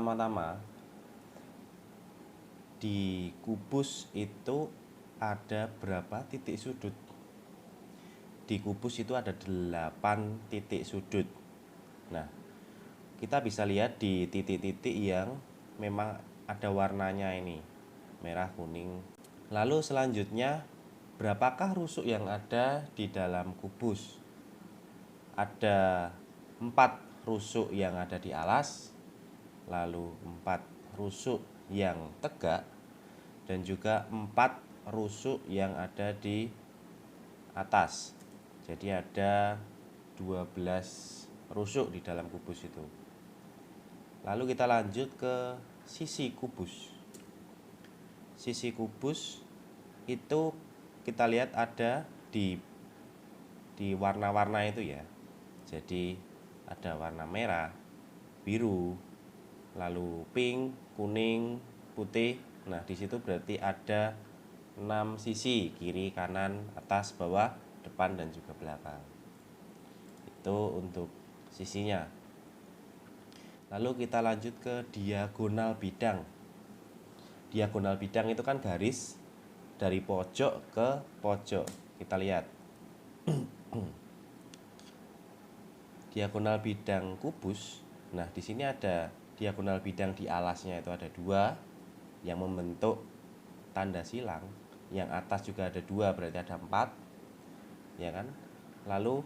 pertama-tama di kubus itu ada berapa titik sudut? Di kubus itu ada 8 titik sudut. Nah, kita bisa lihat di titik-titik yang memang ada warnanya ini, merah, kuning. Lalu selanjutnya, berapakah rusuk yang ada di dalam kubus? Ada 4 rusuk yang ada di alas, lalu 4 rusuk yang tegak, dan juga 4 rusuk yang ada di atas. Jadi ada 12 rusuk di dalam kubus itu. Lalu kita lanjut ke sisi kubus. Sisi kubus itu kita lihat ada di warna-warna itu ya. Jadi ada warna merah, biru, lalu pink, kuning, putih. Nah, di situ berarti ada 6 sisi, kiri, kanan, atas, bawah, depan, dan juga belakang. Itu untuk sisinya. Lalu kita lanjut ke diagonal bidang. Diagonal bidang itu kan garis dari pojok ke pojok. Kita lihat. Diagonal bidang kubus. Nah, di sini ada diagonal bidang di alasnya itu ada 2 yang membentuk tanda silang. Yang atas juga ada 2, berarti ada 4. Ya kan? Lalu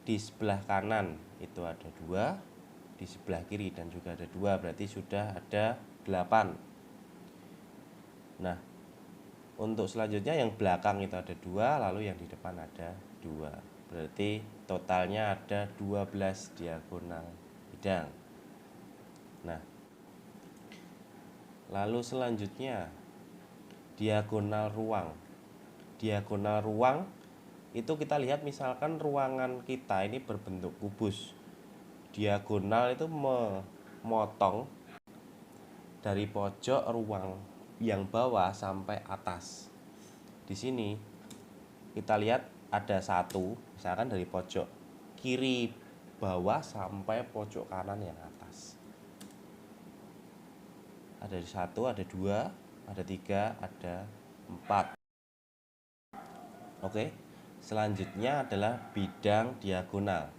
di sebelah kanan itu ada 2, di sebelah kiri dan juga ada 2, berarti sudah ada 8. Nah, untuk selanjutnya yang belakang itu ada 2, lalu yang di depan ada 2. Berarti totalnya ada 12 diagonal bidang. Nah, lalu selanjutnya diagonal ruang. Diagonal ruang itu kita lihat misalkan ruangan kita ini berbentuk kubus. Diagonal itu memotong dari pojok ruang yang bawah sampai atas. Di sini kita lihat ada 1, misalkan dari pojok kiri bawah sampai pojok kanan yang atas. Ada 1, ada 2, ada 3, ada 4. Oke. Selanjutnya adalah bidang diagonal.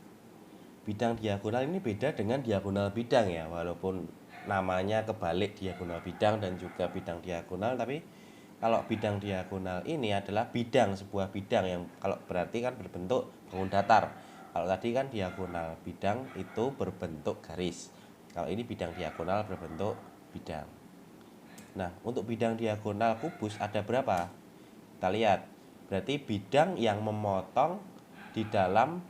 Bidang diagonal ini beda dengan diagonal bidang ya, walaupun namanya kebalik, diagonal bidang dan juga bidang diagonal, tapi kalau bidang diagonal ini adalah bidang, sebuah bidang yang kalau berarti kan berbentuk bangun datar. Kalau tadi kan diagonal bidang itu berbentuk garis. Kalau ini bidang diagonal berbentuk bidang. Nah, untuk bidang diagonal kubus ada berapa? Kita lihat. Berarti bidang yang memotong di dalam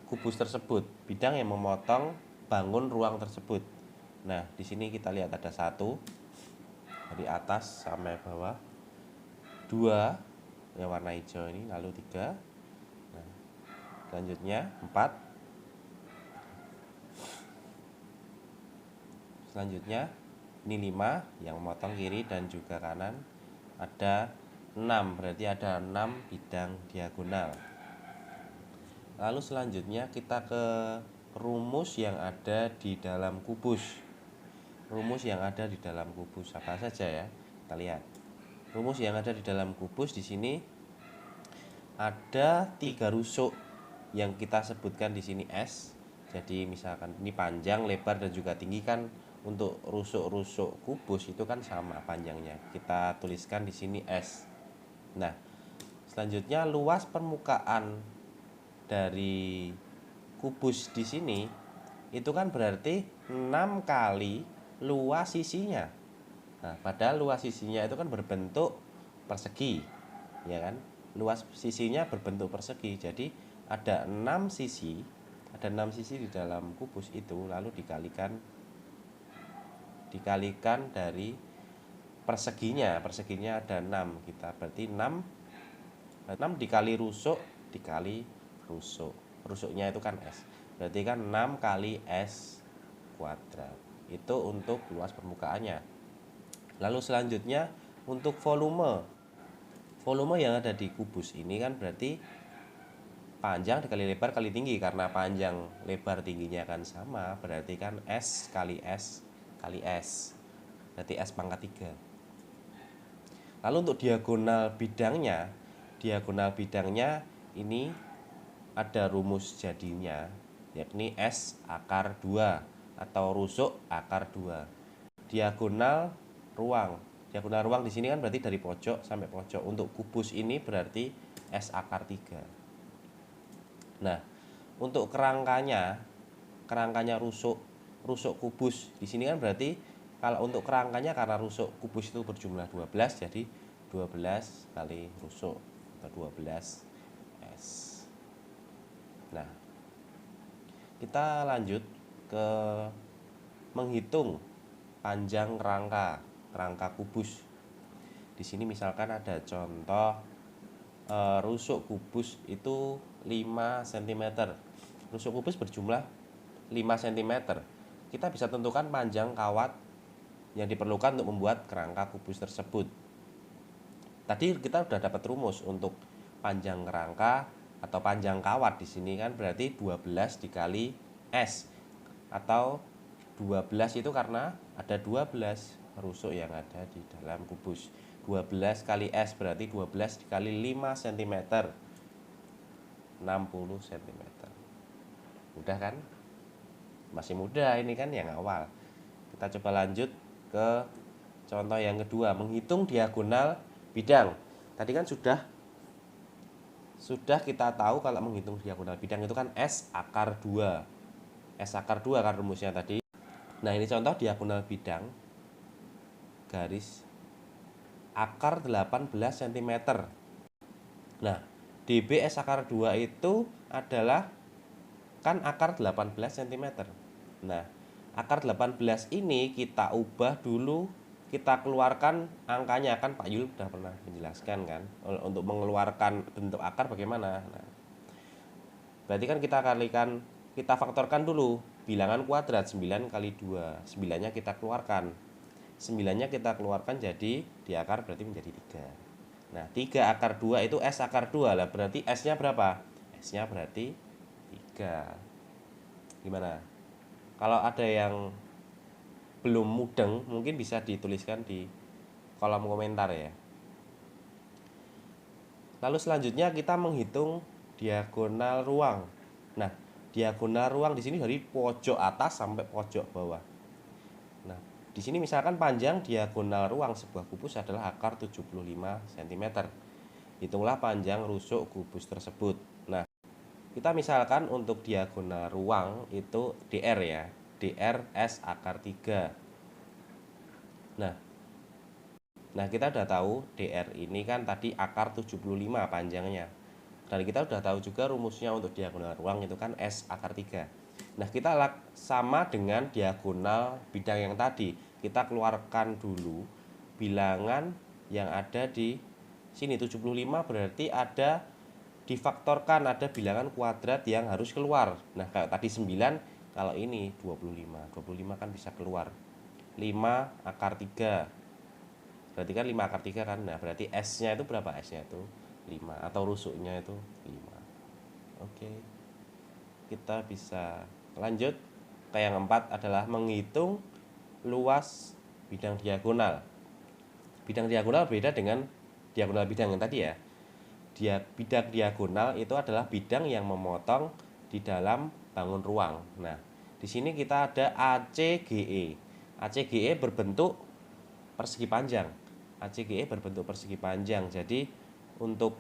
kubus tersebut, bidang yang memotong bangun ruang tersebut. Nah, di sini kita lihat ada 1 dari atas sampai bawah, 2 yang warna hijau ini, lalu 3. Nah, selanjutnya 4. Selanjutnya ini 5 yang memotong kiri dan juga kanan. Ada 6, berarti ada 6 bidang diagonal. Lalu selanjutnya kita ke rumus yang ada di dalam kubus. Rumus yang ada di dalam kubus apa saja ya? Kita lihat. Rumus yang ada di dalam kubus di sini ada 3 rusuk yang kita sebutkan di sini S. Jadi misalkan ini panjang, lebar dan juga tinggi kan, untuk rusuk-rusuk kubus itu kan sama panjangnya. Kita tuliskan di sini S. Nah, selanjutnya luas permukaan dari kubus di sini itu kan berarti 6 kali luas sisinya. Nah, padahal luas sisinya itu kan berbentuk persegi, ya kan? Luas sisinya berbentuk persegi. Jadi ada 6 sisi, ada 6 sisi di dalam kubus itu, lalu dikalikan dari perseginya. Perseginya ada 6. Kita berarti 6 dikali rusuk dikali rusuk. Rusuknya itu kan S. Berarti kan 6 kali S kuadrat. Itu untuk luas permukaannya. Lalu selanjutnya untuk volume. Volume yang ada di kubus ini kan berarti panjang dikali lebar kali tinggi, karena panjang lebar tingginya kan sama, berarti kan S kali S kali S, berarti S pangkat 3. Lalu untuk diagonal bidangnya ini ada rumus jadinya, yakni S akar 2 atau rusuk akar 2. Diagonal ruang di sini kan berarti dari pojok sampai pojok. Untuk kubus ini berarti S akar 3. Nah, untuk kerangkanya rusuk kubus di sini kan berarti kalau untuk kerangkanya, karena rusuk kubus itu berjumlah 12, jadi 12 kali rusuk atau 12 S. Nah, kita lanjut ke menghitung panjang kerangka kubus. Di sini misalkan ada contoh rusuk kubus itu 5 cm. Rusuk kubus berjumlah 5 cm. Kita bisa tentukan panjang kawat yang diperlukan untuk membuat kerangka kubus tersebut. Tadi kita sudah dapat rumus untuk panjang kerangka atau panjang kawat di sini kan berarti 12 dikali S, atau 12 itu karena ada 12 rusuk yang ada di dalam kubus. 12 kali S berarti 12 dikali 5 cm, 60 cm. Mudah kan? Masih mudah, ini kan yang awal. Kita coba lanjut ke contoh yang kedua, menghitung diagonal bidang. Tadi kan sudah kita tahu kalau menghitung diagonal bidang itu kan S akar 2. S akar 2 kan rumusnya tadi. Nah, ini contoh diagonal bidang garis akar 18 cm. Nah, DB S akar 2 itu adalah kan akar 18 cm. Nah, akar 18 ini kita ubah dulu, kita keluarkan angkanya, kan Pak Yul sudah pernah menjelaskan kan untuk mengeluarkan bentuk akar bagaimana. Nah, berarti kan kita faktorkan dulu bilangan kuadrat 9 kali 2. 9-nya kita keluarkan. 9-nya kita keluarkan jadi di akar berarti menjadi 3. Nah, 3 akar 2 itu S akar 2 lah, berarti S-nya berapa? S-nya berarti 3. Gimana? Kalau ada yang belum mudeng, mungkin bisa dituliskan di kolom komentar ya. Lalu selanjutnya kita menghitung diagonal ruang. Nah, diagonal ruang di sini dari pojok atas sampai pojok bawah. Nah, di sini misalkan panjang diagonal ruang sebuah kubus adalah akar 75 cm. Hitunglah panjang rusuk kubus tersebut. Nah, kita misalkan untuk diagonal ruang itu DR ya. DR S akar 3. Nah, kita udah tahu DR ini kan tadi akar 75 panjangnya. Dan kita udah tahu juga rumusnya untuk diagonal ruang itu kan S akar 3. Nah, kita sama dengan diagonal bidang yang tadi. Kita keluarkan dulu bilangan yang ada di sini 75, berarti ada difaktorkan, ada bilangan kuadrat yang harus keluar. Nah, kayak tadi 9, kalau ini 25. 25 kan bisa keluar 5 akar 3. Berarti kan 5 akar 3 kan. Nah, berarti S-nya itu berapa? S-nya itu 5 atau rusuknya itu 5. Oke. Kita bisa lanjut ke yang keempat adalah menghitung luas bidang diagonal. Bidang diagonal beda dengan diagonal bidang yang tadi ya. Bidang diagonal itu adalah bidang yang memotong di dalam bangun ruang. Nah, di sini kita ada ACGE. ACGE berbentuk persegi panjang. ACGE berbentuk persegi panjang. Jadi untuk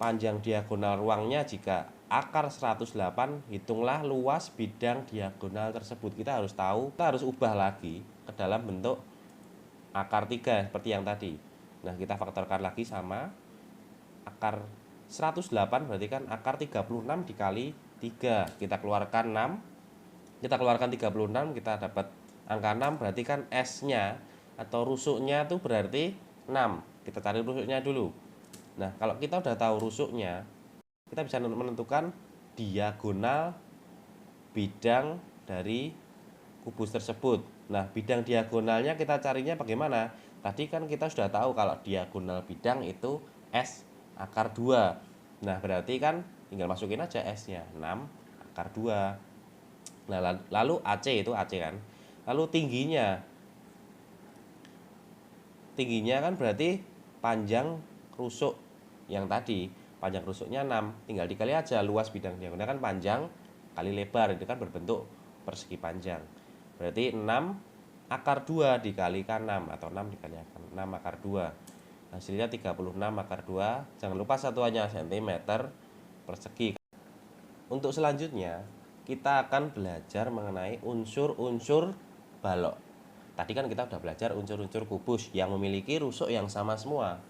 panjang diagonal ruangnya jika akar 108, hitunglah luas bidang diagonal tersebut. Kita harus tahu, kita harus ubah lagi ke dalam bentuk akar 3 seperti yang tadi. Nah, kita faktorkan lagi sama akar 108 berarti kan akar 36 dikali 3. Kita keluarkan 6. Kita keluarkan 36, kita dapat angka 6, berarti kan S-nya atau rusuknya itu berarti 6. Kita cari rusuknya dulu. Nah, kalau kita udah tahu rusuknya, kita bisa menentukan diagonal bidang dari kubus tersebut. Nah, bidang diagonalnya kita carinya bagaimana? Tadi kan kita sudah tahu kalau diagonal bidang itu S akar 2. Nah, berarti kan tinggal masukin aja S-nya, 6 akar 2. Nah, lalu AC itu AC kan. Lalu tingginya kan berarti panjang rusuk yang tadi. Panjang rusuknya 6, tinggal dikali aja luas bidang diagonal kan panjang kali lebar, itu kan berbentuk persegi panjang. Berarti 6 akar 2 dikalikan 6, atau 6 dikalikan 6 akar 2. Hasilnya 36 akar 2. Jangan lupa satuannya cm persegi. Untuk selanjutnya, kita akan belajar mengenai unsur-unsur balok. Tadi kan kita udah belajar unsur-unsur kubus yang memiliki rusuk yang sama semua.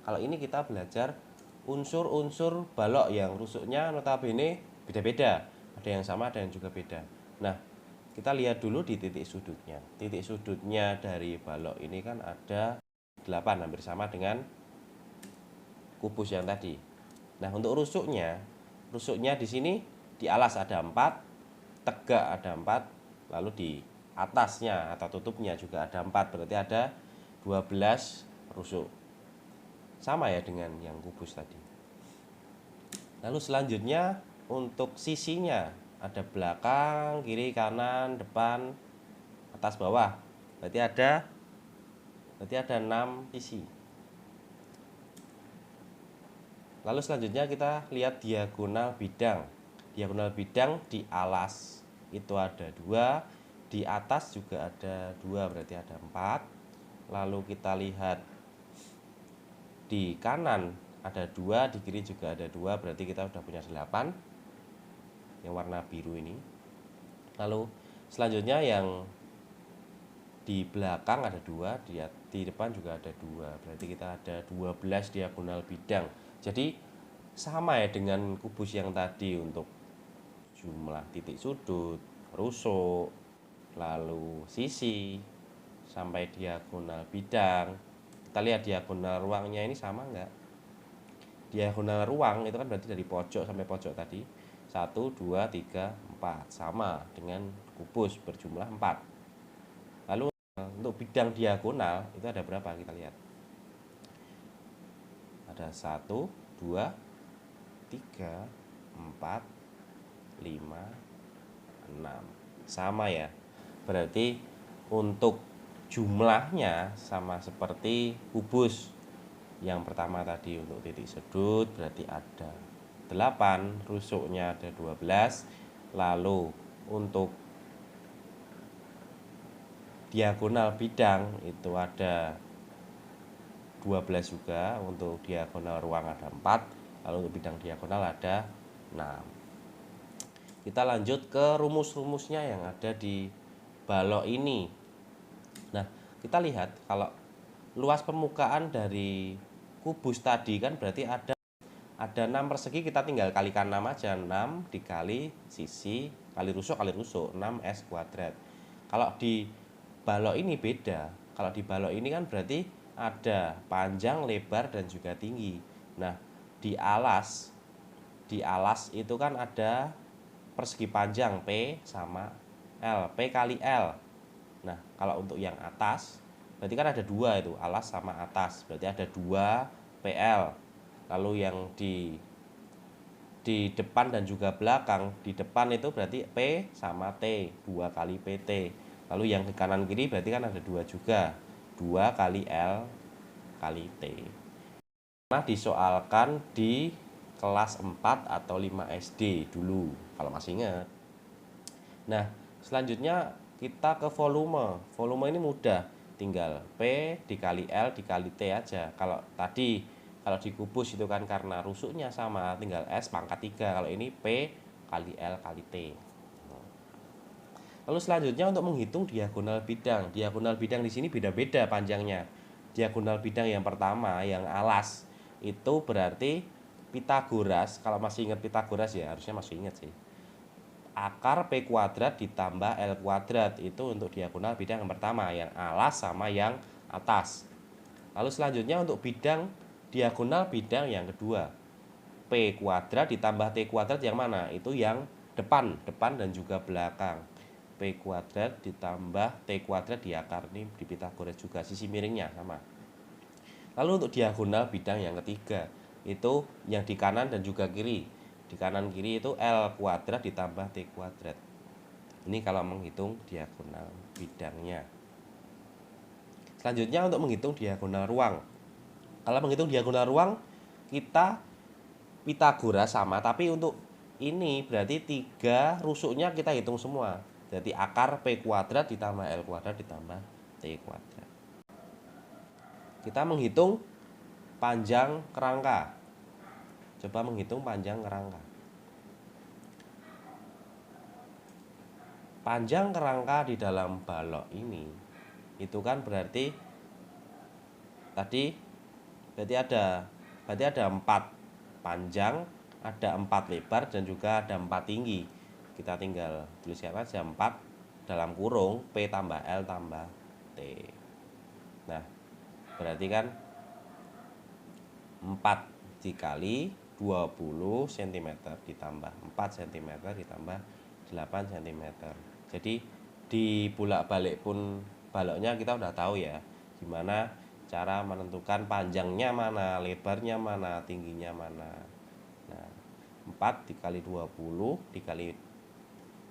Kalau ini kita belajar unsur-unsur balok yang rusuknya notabene beda-beda. Ada yang sama, ada yang juga beda. Nah, kita lihat dulu di titik sudutnya. Titik sudutnya dari balok ini kan ada 8, hampir sama dengan kubus yang tadi. Nah, untuk rusuknya di sini di alas ada 4, tegak ada 4, lalu di atasnya atau tutupnya juga ada 4, berarti ada 12 rusuk. Sama ya dengan yang kubus tadi. Lalu selanjutnya untuk sisinya ada belakang, kiri, kanan, depan, atas, bawah. Berarti ada 6 sisi. Lalu selanjutnya kita lihat diagonal bidang. Diagonal bidang di alas itu ada 2, di atas juga ada 2, berarti ada 4. Lalu kita lihat di kanan ada 2, di kiri juga ada 2, berarti kita sudah punya 8 yang warna biru ini. Lalu selanjutnya yang di belakang ada 2, di depan juga ada 2, berarti kita ada 12 diagonal bidang. Jadi sama ya dengan kubus yang tadi untuk jumlah titik sudut, rusuk, lalu sisi, sampai diagonal bidang. Kita lihat diagonal ruangnya ini sama enggak? Diagonal ruang itu kan berarti dari pojok sampai pojok tadi 1, 2, 3, 4, sama dengan kubus berjumlah 4. Lalu untuk bidang diagonal itu ada berapa? Kita lihat. Ada 1, 2, 3, 4, 5, 6. Sama ya. Berarti untuk jumlahnya sama seperti kubus. Yang pertama tadi untuk titik sudut berarti ada 8, rusuknya ada 12. Lalu untuk diagonal bidang itu ada 12 juga, untuk diagonal ruang ada 4, lalu untuk bidang diagonal ada 6. Kita lanjut ke rumus-rumusnya yang ada di balok ini. Nah, kita lihat kalau luas permukaan dari kubus tadi kan berarti ada 6 persegi, kita tinggal kalikan 6 aja. 6 dikali sisi kali rusuk 6S kuadrat. Kalau di balok ini beda. Kalau di balok ini kan berarti ada panjang, lebar, dan juga tinggi. Nah, di alas itu kan ada persegi panjang P sama L, P kali L. Nah, kalau untuk yang atas berarti kan ada 2 itu, alas sama atas, berarti ada 2 PL. Lalu yang di depan dan juga belakang, di depan itu berarti P sama T, 2 kali PT. Lalu yang ke kanan kiri berarti kan ada 2 juga, 2 kali L kali T. Nah, disoalkan di kelas 4 atau 5 SD dulu, kalau masih ingat. Nah, selanjutnya kita ke volume. Volume ini mudah, tinggal P dikali L dikali T aja. Kalau tadi, kalau di kubus itu kan karena rusuknya sama, tinggal S pangkat 3. Kalau ini P kali L kali T. Lalu selanjutnya untuk menghitung diagonal bidang. Diagonal bidang di sini beda-beda panjangnya. Diagonal bidang yang pertama, yang alas, itu berarti Pitagoras. Kalau masih ingat Pitagoras ya, harusnya masih ingat sih. Akar P kuadrat ditambah L kuadrat, itu untuk diagonal bidang yang pertama, yang alas sama yang atas. Lalu selanjutnya untuk bidang diagonal bidang yang kedua, P kuadrat ditambah T kuadrat yang mana? Itu yang depan dan juga belakang. P kuadrat ditambah T kuadrat di akar, ini di Pitagoras juga, sisi miringnya sama. Lalu untuk diagonal bidang yang ketiga, itu yang di kanan dan juga kiri. di kanan kiri itu L kuadrat ditambah T kuadrat. Ini kalau menghitung diagonal bidangnya. Selanjutnya untuk menghitung diagonal ruang. Kalau menghitung diagonal ruang, kita Pitagoras sama, tapi untuk ini berarti 3 rusuknya kita hitung semua. Jadi akar P kuadrat ditambah L kuadrat ditambah T kuadrat. Kita menghitung panjang kerangka. Coba menghitung panjang kerangka. Panjang kerangka di dalam balok ini itu kan berarti ada 4 panjang, ada 4 lebar, dan juga ada 4 tinggi. Kita tinggal tuliskan aja 4 dalam kurung P tambah L tambah T. Nah, berarti kan 4 dikali 20 cm ditambah 4 cm ditambah 8 cm. Jadi di bolak-balik pun baloknya kita udah tahu ya gimana cara menentukan panjangnya mana, lebarnya mana, tingginya mana. Nah, 4 dikali 20 dikali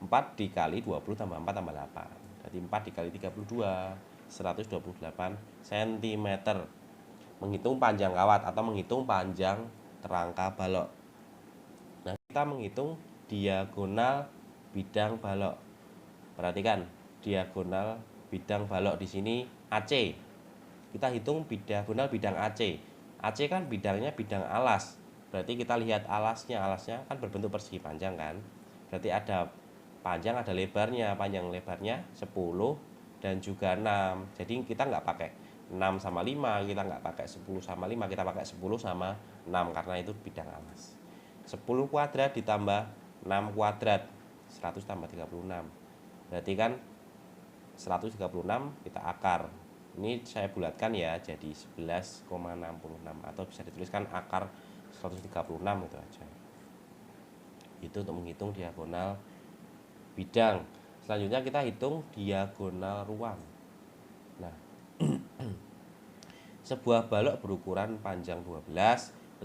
4 dikali 20 tambah 4 tambah 8. Jadi 4 dikali 32 128 cm. Menghitung panjang kawat atau menghitung panjang kerangka balok. Nah, kita menghitung diagonal bidang balok. Perhatikan, diagonal bidang balok di sini AC. Kita hitung diagonal bidang AC. AC kan bidangnya bidang alas. Berarti kita lihat alasnya kan berbentuk persegi panjang kan. Berarti ada panjang, ada lebarnya. Panjang lebarnya 10 dan juga 6. Jadi kita nggak pakai 6 sama 5, kita nggak pakai 10 sama 5, kita pakai 10 sama 6 karena itu bidang alas. 10 kuadrat ditambah 6 kuadrat 100 tambah 36. Berarti kan 136 kita akar. Ini saya bulatkan ya jadi 11,66 atau bisa dituliskan akar 136 itu aja. Itu untuk menghitung diagonal bidang. Selanjutnya kita hitung diagonal ruang. Nah, sebuah balok berukuran panjang 12,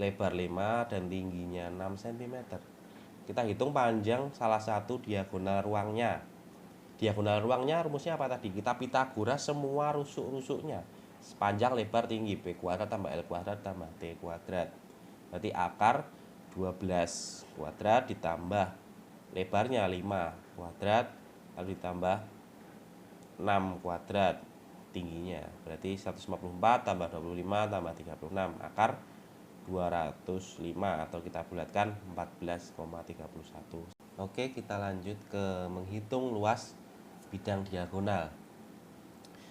lebar 5 dan tingginya 6 cm. Kita hitung panjang salah satu diagonal ruangnya. Diagonal ruangnya rumusnya apa tadi? Kita Pitagoras semua rusuk-rusuknya. Panjang, lebar, tinggi P kuadrat tambah L kuadrat tambah T kuadrat. Berarti akar 12 kuadrat ditambah lebarnya 5 kuadrat lalu ditambah 6 kuadrat tingginya. Berarti 154 tambah 25 tambah 36 akar 205 atau kita bulatkan 14,31. Oke, kita lanjut ke menghitung luas bidang diagonal.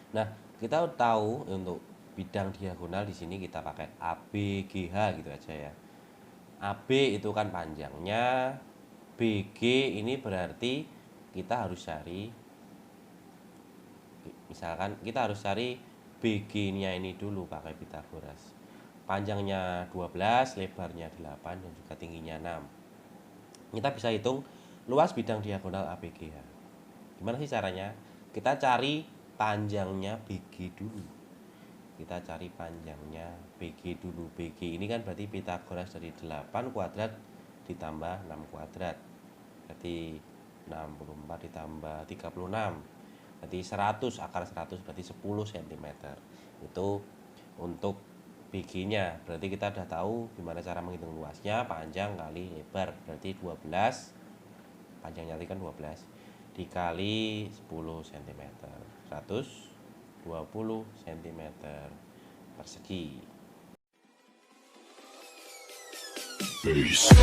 Nah, kita tahu untuk bidang diagonal di sini kita pakai ABGH gitu aja ya. AB itu kan panjangnya, BG ini berarti kita harus cari, misalkan kita harus cari BG-nya ini dulu pakai Pitagoras. Panjangnya 12, lebarnya 8 dan juga tingginya 6. Kita bisa hitung luas bidang diagonal ABGH. Gimana sih caranya? Kita cari panjangnya BG dulu. Kita cari panjangnya BG dulu. BG ini kan berarti Pitagoras dari 8 kuadrat ditambah 6 kuadrat. Berarti 64 ditambah 36. Berarti 100, akar 100 berarti 10 cm. Itu untuk BG-nya. Berarti kita udah tahu gimana cara menghitung luasnya, panjang kali lebar. Berarti 12, panjangnya tadi kan 12 dikali 10 cm, 120 cm persegi. Peace.